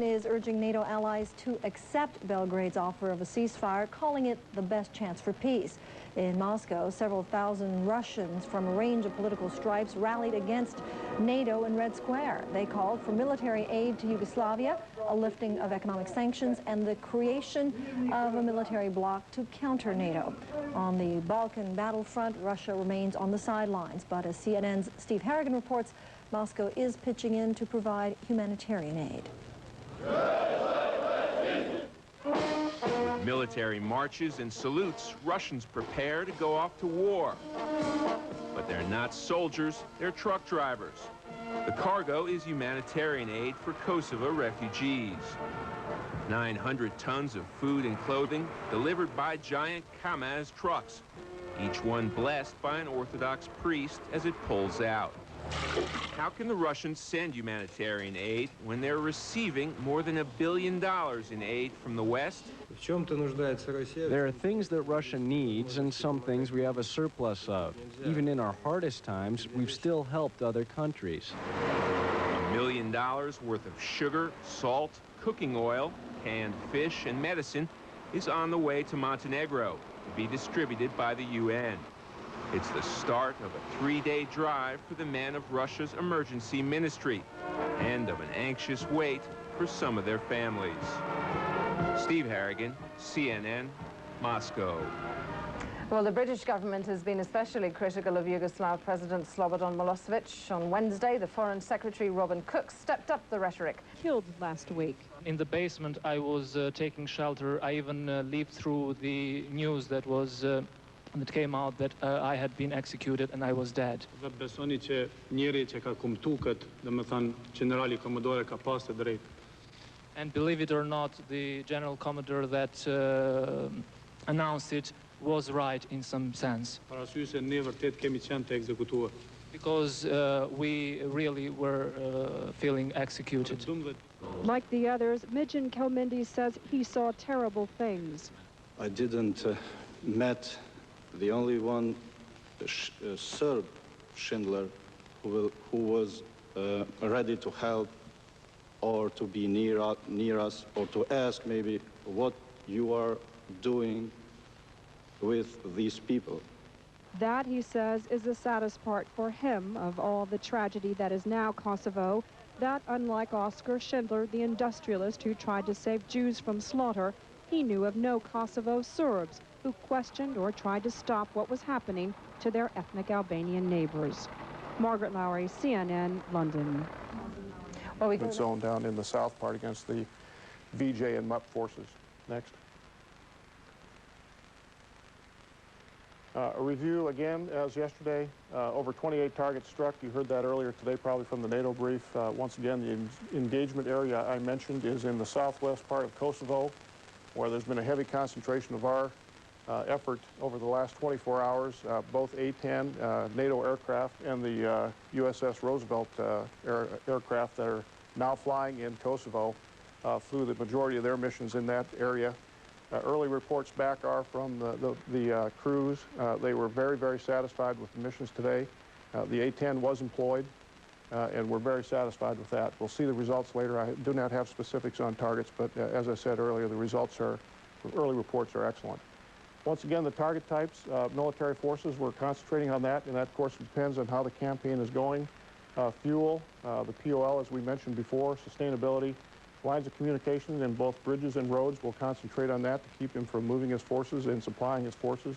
Is urging NATO allies to accept Belgrade's offer of a ceasefire, calling it the best chance for peace. In Moscow, several thousand Russians from a range of political stripes rallied against NATO in Red Square. They called for military aid to Yugoslavia, a lifting of economic sanctions, and the creation of a military bloc to counter NATO. On the Balkan battlefront, Russia remains on the sidelines, but as CNN's Steve Harrigan reports, Moscow is pitching in to provide humanitarian aid. With military marches and salutes, Russians prepare to go off to war. But they're not soldiers, they're truck drivers. The cargo is humanitarian aid for Kosovo refugees. 900 tons of food and clothing delivered by giant Kamaz trucks, each one blessed by an Orthodox priest as it pulls out. How can the Russians send humanitarian aid when they're receiving more than $1 billion in aid from the West? There are things that Russia needs and some things we have a surplus of. Even in our hardest times, we've still helped other countries. $1 million worth of sugar, salt, cooking oil, canned fish, and medicine is on the way to Montenegro to be distributed by the UN. It's the start of a 3-day drive for the men of Russia's emergency ministry and of an anxious wait for some of their families. Steve Harrigan, CNN, Moscow. Well, the British government has been especially critical of Yugoslav President Slobodan Milosevic. On Wednesday, the Foreign Secretary Robin Cook stepped up the rhetoric. Killed last week. In the basement, I was taking shelter. I even lived through the news that came out that I had been executed and I was dead. And believe it or not, the General Commodore that announced it was right in some sense. Because we really were feeling executed. Like the others, Mijin Kelmindi says he saw terrible things. I didn't met the only one Serb Schindler who was ready to help or to be near us or to ask maybe what you are doing with these people. That, he says, is the saddest part for him of all the tragedy that is now Kosovo, that unlike Oskar Schindler, the industrialist who tried to save Jews from slaughter, he knew of no Kosovo Serbs who questioned or tried to stop what was happening to their ethnic Albanian neighbors. Margaret Lowry, CNN, London. Well, we zone down in the south part against the VJ and MUP forces. Next. A review again as yesterday, over 28 targets struck. You heard that earlier today, probably from the NATO brief. Once again, the engagement area I mentioned is in the southwest part of Kosovo, where there's been a heavy concentration of our effort over the last 24 hours. Both A-10 NATO aircraft and the USS Roosevelt aircraft that are now flying in Kosovo flew the majority of their missions in that area. Early reports back are from the crews. They were very, very satisfied with the missions today. The A-10 was employed, and we're very satisfied with that. We'll see the results later. I do not have specifics on targets, but as I said earlier, the results are, early reports are excellent. Once again, the target types, military forces, we're concentrating on that, and that, of course, depends on how the campaign is going. Fuel, the POL, as we mentioned before, sustainability, lines of communication in both bridges and roads, we'll concentrate on that to keep him from moving his forces and supplying his forces.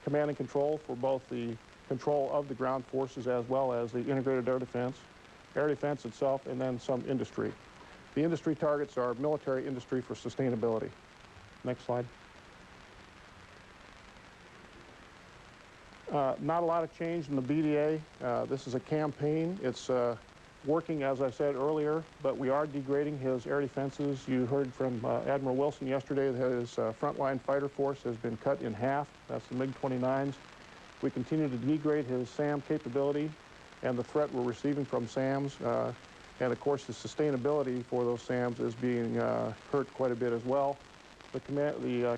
Command and control for both the control of the ground forces as well as the integrated air defense itself, and then some industry. The industry targets are military industry for sustainability. Next slide. Not a lot of change in the BDA. This is a campaign. It's working, as I said earlier, but we are degrading his air defenses. You heard from Admiral Wilson yesterday that his frontline fighter force has been cut in half. That's the MiG-29s. We continue to degrade his SAM capability and the threat we're receiving from SAMs. And of course, the sustainability for those SAMs is being hurt quite a bit as well. The command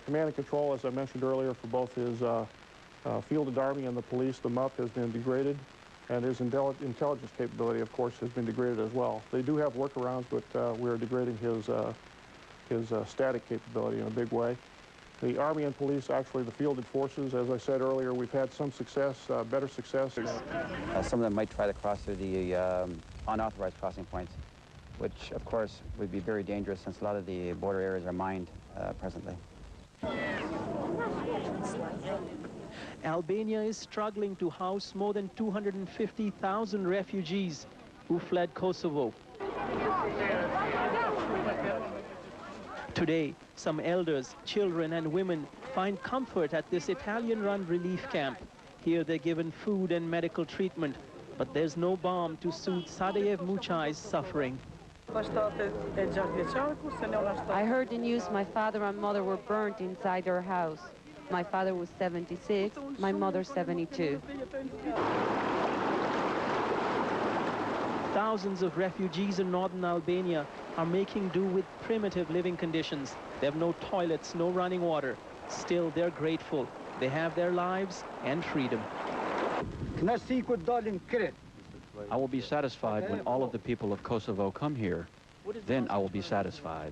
and control, as I mentioned earlier, for both his fielded army and the police, the MUP, has been degraded. and his intelligence capability, of course, has been degraded as well. They do have workarounds, but we are degrading his static capability in a big way. The Army and police, actually the fielded forces, as I said earlier, we've had some success, better success. Some of them might try to cross through the unauthorized crossing points, which, of course, would be very dangerous since a lot of the border areas are mined presently. Albania is struggling to house more than 250,000 refugees who fled Kosovo. Today, some elders, children and women find comfort at this Italian-run relief camp. Here they're given food and medical treatment, but there's no balm to soothe Sadeyev Muchai's suffering. I heard the news my father and mother were burnt inside their house. My father was 76, my mother 72. Thousands of refugees in northern Albania are making do with primitive living conditions. They have no toilets, no running water. Still, they're grateful. They have their lives and freedom. I will be satisfied when all of the people of Kosovo come here. Then I will be satisfied.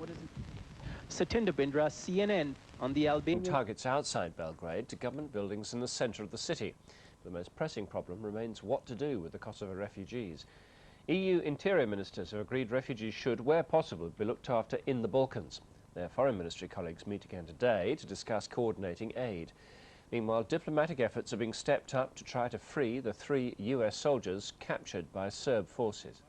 Satinder Bindra, CNN, on the Albanian... Targets outside Belgrade to government buildings in the centre of the city. The most pressing problem remains what to do with the Kosovo refugees. EU interior ministers have agreed refugees should, where possible, be looked after in the Balkans. Their foreign ministry colleagues meet again today to discuss coordinating aid. Meanwhile, diplomatic efforts are being stepped up to try to free the 3 US soldiers captured by Serb forces.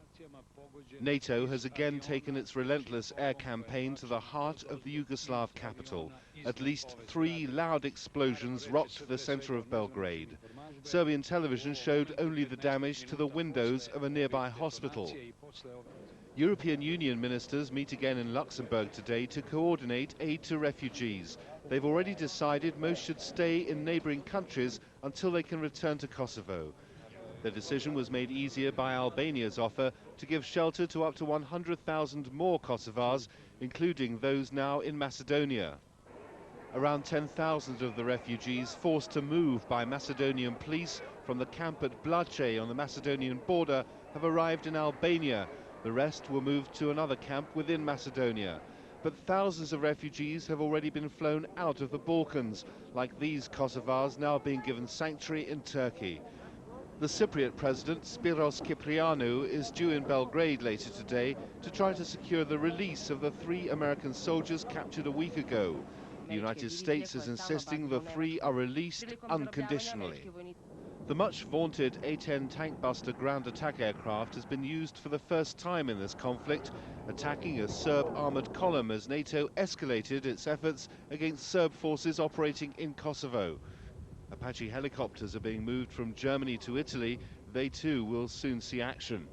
NATO has again taken its relentless air campaign to the heart of the Yugoslav capital. At least 3 loud explosions rocked the centre of Belgrade. Serbian television showed only the damage to the windows of a nearby hospital. European Union ministers meet again in Luxembourg today to coordinate aid to refugees. They've already decided most should stay in neighbouring countries until they can return to Kosovo. The decision was made easier by Albania's offer to give shelter to up to 100,000 more Kosovars, including those now in Macedonia. Around 10,000 of the refugees forced to move by Macedonian police from the camp at Blace on the Macedonian border have arrived in Albania. The rest were moved to another camp within Macedonia. But thousands of refugees have already been flown out of the Balkans, like these Kosovars now being given sanctuary in Turkey. The Cypriot president, Spiros Kyprianou, is due in Belgrade later today to try to secure the release of the 3 American soldiers captured a week ago. The United States is insisting the 3 are released unconditionally. The much vaunted A-10 tank buster ground attack aircraft has been used for the first time in this conflict, attacking a Serb armoured column as NATO escalated its efforts against Serb forces operating in Kosovo. Apache helicopters are being moved from Germany to Italy. They too will soon see action.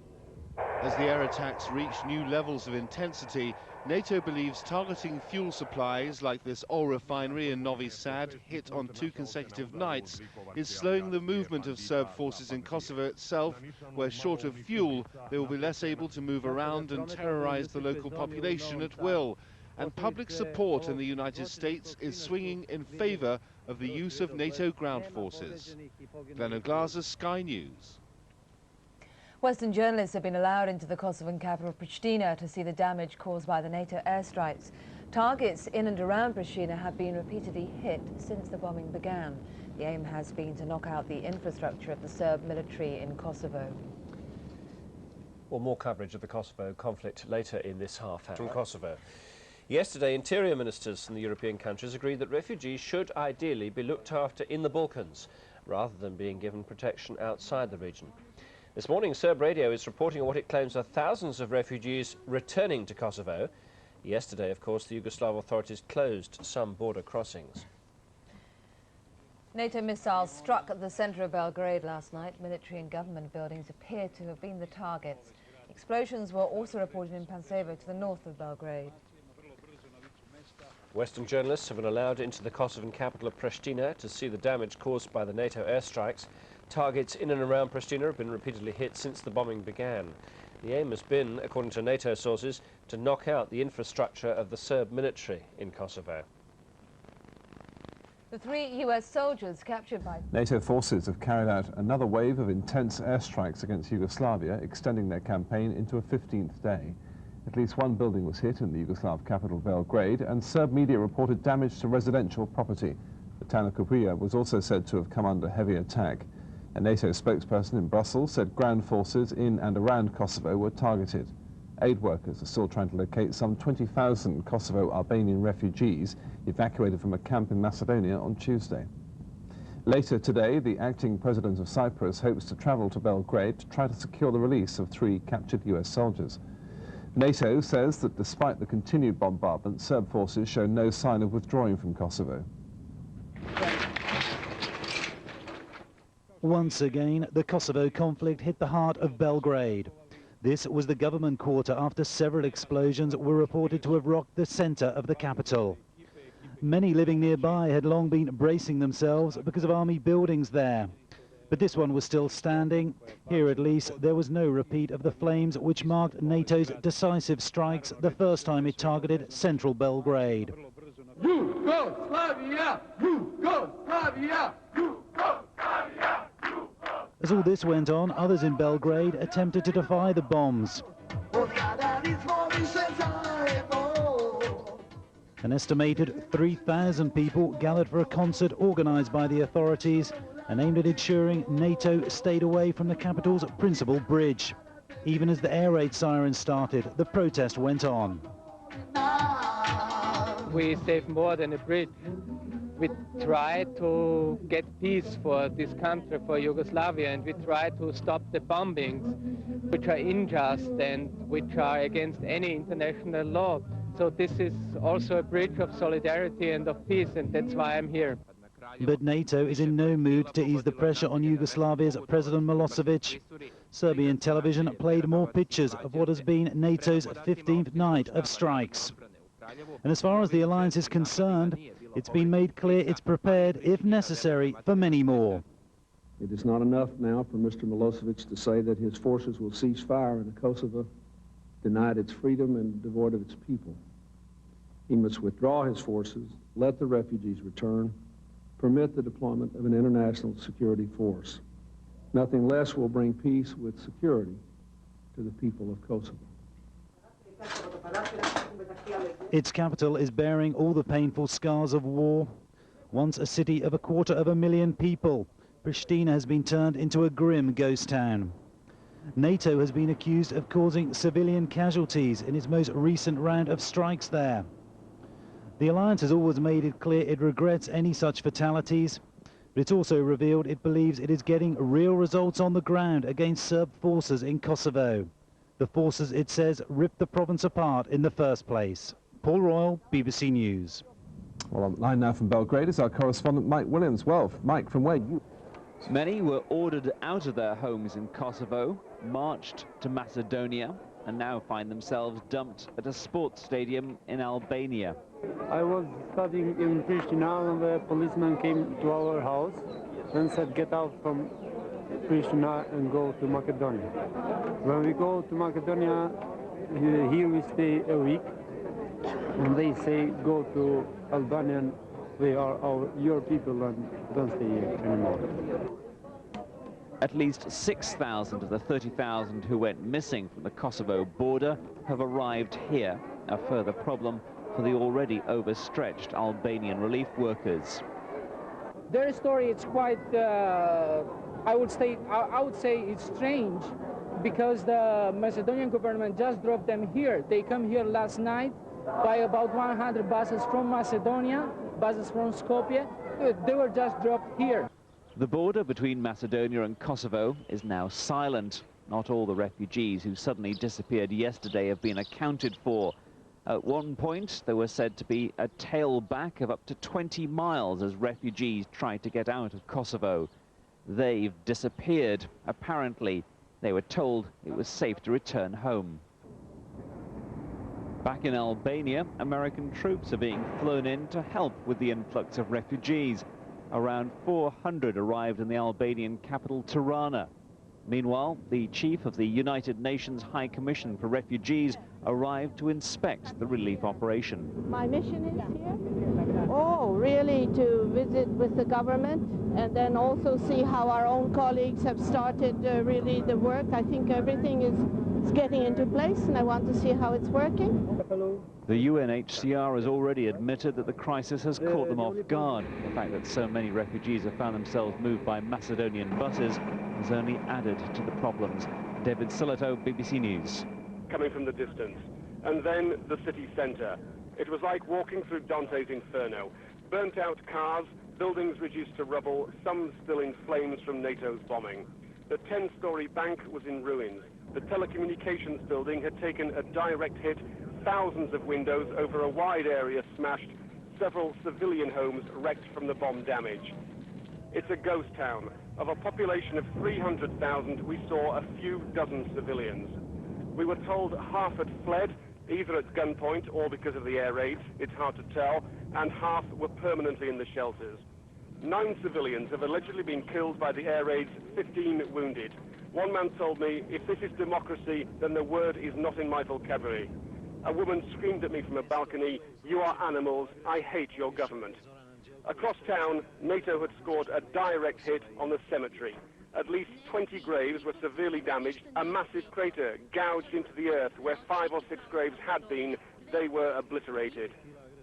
As the air attacks reach new levels of intensity, NATO believes targeting fuel supplies like this oil refinery in Novi Sad, hit on 2 consecutive nights, is slowing the movement of Serb forces in Kosovo itself, where short of fuel, they will be less able to move around and terrorize the local population at will. And public support in the United States is swinging in favor of the use of NATO ground forces. Glenn Oglaza, Sky News. Western journalists have been allowed into the Kosovan capital Pristina to see the damage caused by the NATO airstrikes. Targets in and around Pristina have been repeatedly hit since the bombing began. The aim has been to knock out the infrastructure of the Serb military in Kosovo. Well, more coverage of the Kosovo conflict later in this half hour. From Kosovo. Yesterday, interior ministers from the European countries agreed that refugees should ideally be looked after in the Balkans, rather than being given protection outside the region. This morning, Serb radio is reporting on what it claims are thousands of refugees returning to Kosovo. Yesterday, of course, the Yugoslav authorities closed some border crossings. NATO missiles struck at the centre of Belgrade last night. Military and government buildings appear to have been the targets. Explosions were also reported in Pančevo to the north of Belgrade. Western journalists have been allowed into the Kosovan capital of Pristina to see the damage caused by the NATO airstrikes. Targets in and around Pristina have been repeatedly hit since the bombing began. The aim has been, according to NATO sources, to knock out the infrastructure of the Serb military in Kosovo. The 3 U.S. soldiers captured by... NATO forces have carried out another wave of intense airstrikes against Yugoslavia, extending their campaign into a 15th day. At least one building was hit in the Yugoslav capital Belgrade, and Serb media reported damage to residential property. The town of Koprivnica was also said to have come under heavy attack. A NATO spokesperson in Brussels said ground forces in and around Kosovo were targeted. Aid workers are still trying to locate some 20,000 Kosovo Albanian refugees evacuated from a camp in Macedonia on Tuesday. Later today, the acting president of Cyprus hopes to travel to Belgrade to try to secure the release of 3 captured US soldiers. NATO says that despite the continued bombardment, Serb forces show no sign of withdrawing from Kosovo. Once again, the Kosovo conflict hit the heart of Belgrade. This was the government quarter after several explosions were reported to have rocked the center of the capital. Many living nearby had long been bracing themselves because of army buildings there. But this one was still standing. Here, at least, there was no repeat of the flames which marked NATO's decisive strikes the first time it targeted central Belgrade. Yugoslavia! Yugoslavia! Yugoslavia! As all this went on, others in Belgrade attempted to defy the bombs. An estimated 3,000 people gathered for a concert organized by the authorities and aimed at ensuring NATO stayed away from the capital's principal bridge. Even as the air raid sirens started, the protest went on. We saved more than a bridge. We tried to get peace for this country, for Yugoslavia, and we tried to stop the bombings, which are unjust and which are against any international law. So this is also a bridge of solidarity and of peace, and that's why I'm here. But NATO is in no mood to ease the pressure on Yugoslavia's President Milosevic. Serbian television played more pictures of what has been NATO's 15th night of strikes. And as far as the alliance is concerned, it's been made clear it's prepared, if necessary, for many more. It is not enough now for Mr. Milosevic to say that his forces will cease fire in Kosovo, denied its freedom and devoid of its people. He must withdraw his forces, let the refugees return, permit the deployment of an international security force. Nothing less will bring peace with security to the people of Kosovo. Its capital is bearing all the painful scars of war. Once a city of 250,000 people, Pristina has been turned into a grim ghost town. NATO has been accused of causing civilian casualties in its most recent round of strikes there. The alliance has always made it clear it regrets any such fatalities, but it's also revealed it believes it is getting real results on the ground against Serb forces in Kosovo. The forces, it says, ripped the province apart in the first place. Paul Royal, BBC News. Well, on the line now from Belgrade is our correspondent Mike Williams. Well, Mike, from where you... Many were ordered out of their homes in Kosovo, marched to Macedonia, and now find themselves dumped at a sports stadium in Albania. I was studying in Pristina and the policeman came to our house and said, get out from Pristina and go to Macedonia. When we go to Macedonia, here we stay a week, and they say go to Albania, and they are your people and don't stay here anymore. At least 6,000 of the 30,000 who went missing from the Kosovo border have arrived here, a further problem for the already overstretched Albanian relief workers. Their story is quite, I would say it's strange, because the Macedonian government just dropped them here. They come here last night by about 100 buses from Macedonia, buses from Skopje. They were just dropped here. The border between Macedonia and Kosovo is now silent. Not all the refugees who suddenly disappeared yesterday have been accounted for. At one point, there was said to be a tailback of up to 20 miles as refugees tried to get out of Kosovo. They've disappeared. Apparently, they were told it was safe to return home. Back in Albania, American troops are being flown in to help with the influx of refugees. Around 400 arrived in the Albanian capital, Tirana. Meanwhile, the chief of the United Nations High Commission for Refugees arrived to inspect the relief operation. My mission is here, really to visit with the government and then also see how our own colleagues have started really the work. I think everything is getting into place and I want to see how it's working. The UNHCR has already admitted that the crisis has caught them off guard. The fact that so many refugees have found themselves moved by Macedonian buses has only added to the problems. David Silito, BBC News. Coming from the distance, and then the city centre. It was like walking through Dante's Inferno. Burnt out cars, buildings reduced to rubble, some still in flames from NATO's bombing. The 10-storey bank was in ruins. The telecommunications building had taken a direct hit, thousands of windows over a wide area smashed, several civilian homes wrecked from the bomb damage. It's a ghost town. Of a population of 300,000, we saw a few dozen civilians. We were told half had fled, either at gunpoint or because of the air raids, it's hard to tell, and half were permanently in the shelters. 9 civilians have allegedly been killed by the air raids, 15 wounded. One man told me, if this is democracy, then the word is not in my vocabulary. A woman screamed at me from a balcony, "You are animals, I hate your government." Across town, NATO had scored a direct hit on the cemetery. At least 20 graves were severely damaged. A massive crater gouged into the earth where 5 or 6 graves had been. They were obliterated.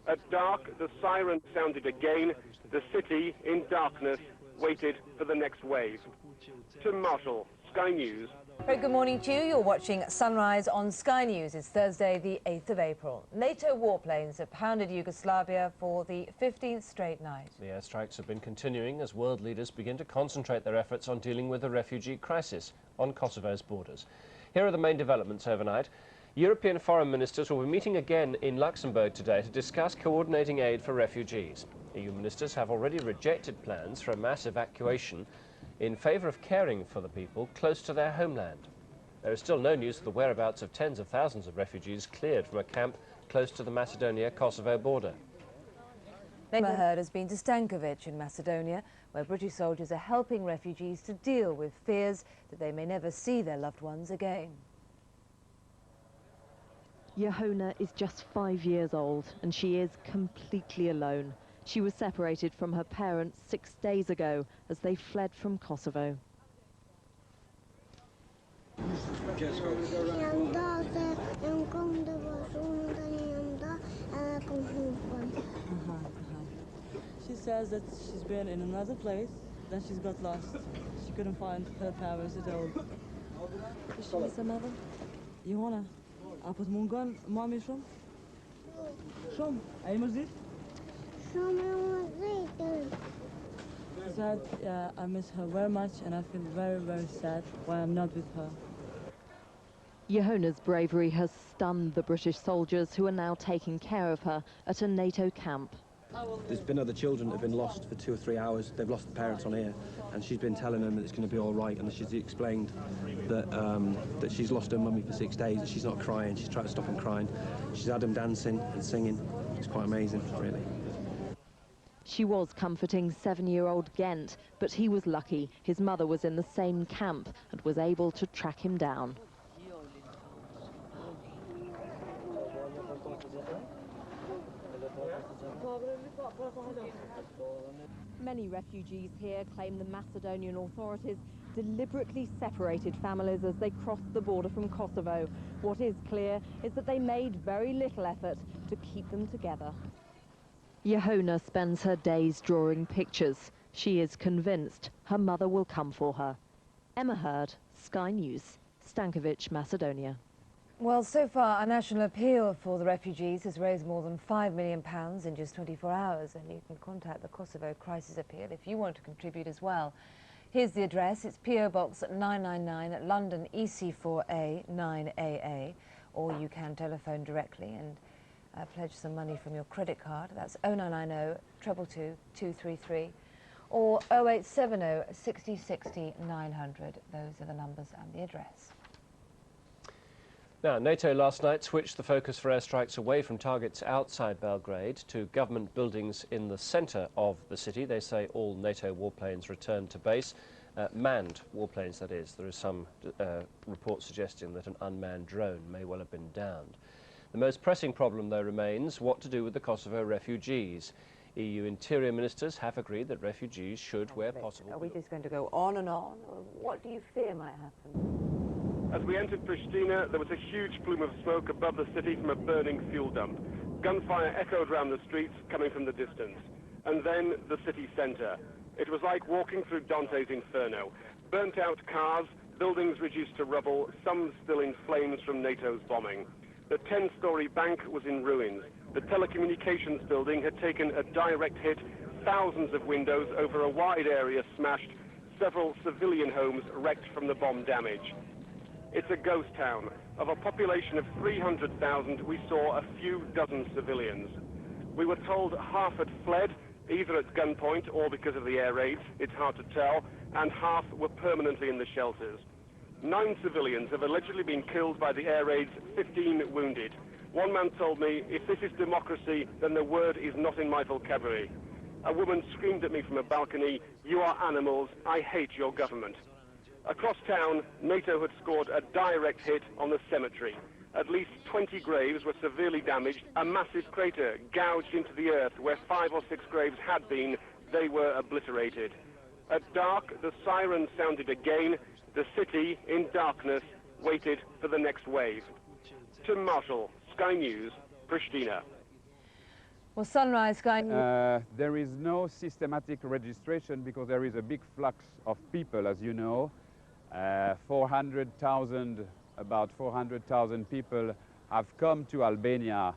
At dark, the siren sounded again. The city, in darkness, waited for the next wave. Tim Marshall, Sky News. Very good morning to you. You're watching Sunrise on Sky News. It's Thursday, the 8th of April. NATO warplanes have pounded Yugoslavia for the 15th straight night. The airstrikes have been continuing as world leaders begin to concentrate their efforts on dealing with the refugee crisis on Kosovo's borders. Here are the main developments overnight. European foreign ministers will be meeting again in Luxembourg today to discuss coordinating aid for refugees. EU ministers have already rejected plans for a mass evacuation in favour of caring for the people close to their homeland. There is still no news of the whereabouts of tens of thousands of refugees cleared from a camp close to the Macedonia-Kosovo border. Emma Heard has been to Stankovic in Macedonia, where British soldiers are helping refugees to deal with fears that they may never see their loved ones again. Johanna is just 5 years old and she is completely alone. She was separated from her parents 6 days ago as they fled from Kosovo. She says that she's been in another place, then she's got lost. She couldn't find her parents at all. Is she with her mother? Johanna, apot mungon mami shumë? Shumë. A I mërzit? She said, yeah, I miss her very much and I feel very, very sad why I'm not with her. Johanna's bravery has stunned the British soldiers who are now taking care of her at a NATO camp. There's been other children that have been lost for 2 or 3 hours. They've lost the parents on here, and she's been telling them that it's going to be all right, and she's explained that that she's lost her mummy for 6 days, and she's not crying. She's tried to stop him crying. She's had him dancing and singing. It's quite amazing, really. She was comforting 7-year-old Gent, but he was lucky. His mother was in the same camp and was able to track him down. Many refugees here claim the Macedonian authorities deliberately separated families as they crossed the border from Kosovo. What is clear is that they made very little effort to keep them together. Johanna spends her days drawing pictures. She is convinced her mother will come for her. Emma Heard, Sky News, Stankovic, Macedonia. Well, so far, a national appeal for the refugees has raised more than £5 million in just 24 hours, and you can contact the Kosovo Crisis Appeal if you want to contribute as well. Here's the address. It's PO Box 999 at London EC4A 9AA, or you can telephone directly and pledge some money from your credit card. That's 0990 222 233 or 0870 60 60 900. Those are the numbers and the address. Now, NATO last night switched the focus for airstrikes away from targets outside Belgrade to government buildings in the centre of the city. They say all NATO warplanes returned to base manned warplanes, that is. There is some report suggesting that an unmanned drone may well have been downed. The most pressing problem, though, remains what to do with the Kosovo refugees. EU interior ministers have agreed that refugees should, where possible... Are we just going to go on and on? Or what do you fear might happen? As we entered Pristina, there was a huge plume of smoke above the city from a burning fuel dump. Gunfire echoed around the streets, coming from the distance. And then the city centre. It was like walking through Dante's Inferno. Burnt-out cars, buildings reduced to rubble, some still in flames from NATO's bombing. The 10-story bank was in ruins. The telecommunications building had taken a direct hit, thousands of windows over a wide area smashed, several civilian homes wrecked from the bomb damage. It's a ghost town. Of a population of 300,000, we saw a few dozen civilians. We were told half had fled, either at gunpoint or because of the air raids, it's hard to tell, and half were permanently in the shelters. 9 civilians have allegedly been killed by the air raids, 15 wounded. One man told me, if this is democracy, then the word is not in my vocabulary. A woman screamed at me from a balcony, "You are animals, I hate your government." Across town, NATO had scored a direct hit on the cemetery. At least 20 graves were severely damaged, a massive crater gouged into the earth where 5 or 6 graves had been, they were obliterated. At dark, the siren sounded again. The city, in darkness, waited for the next wave. Tim Marshall, Sky News, Pristina. Well, Sunrise Sky News. There is no systematic registration because there is a big flux of people, as you know. 400,000, about 400,000 people have come to Albania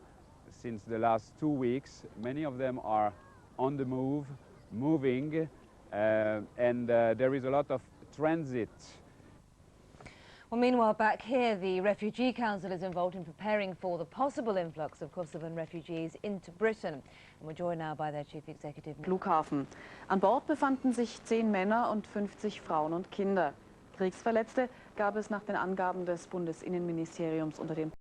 since the last 2 weeks. Many of them are on the move, moving, and there is a lot of transit. Well, meanwhile, back here, the Refugee Council is involved in preparing for the possible influx of Kosovan refugees into Britain. And we're joined now by their Chief Executive. Flughafen. An Bord befanden sich 10 Männer und 50 Frauen und Kinder. Kriegsverletzte gab es nach den Angaben des Bundesinnenministeriums unter dem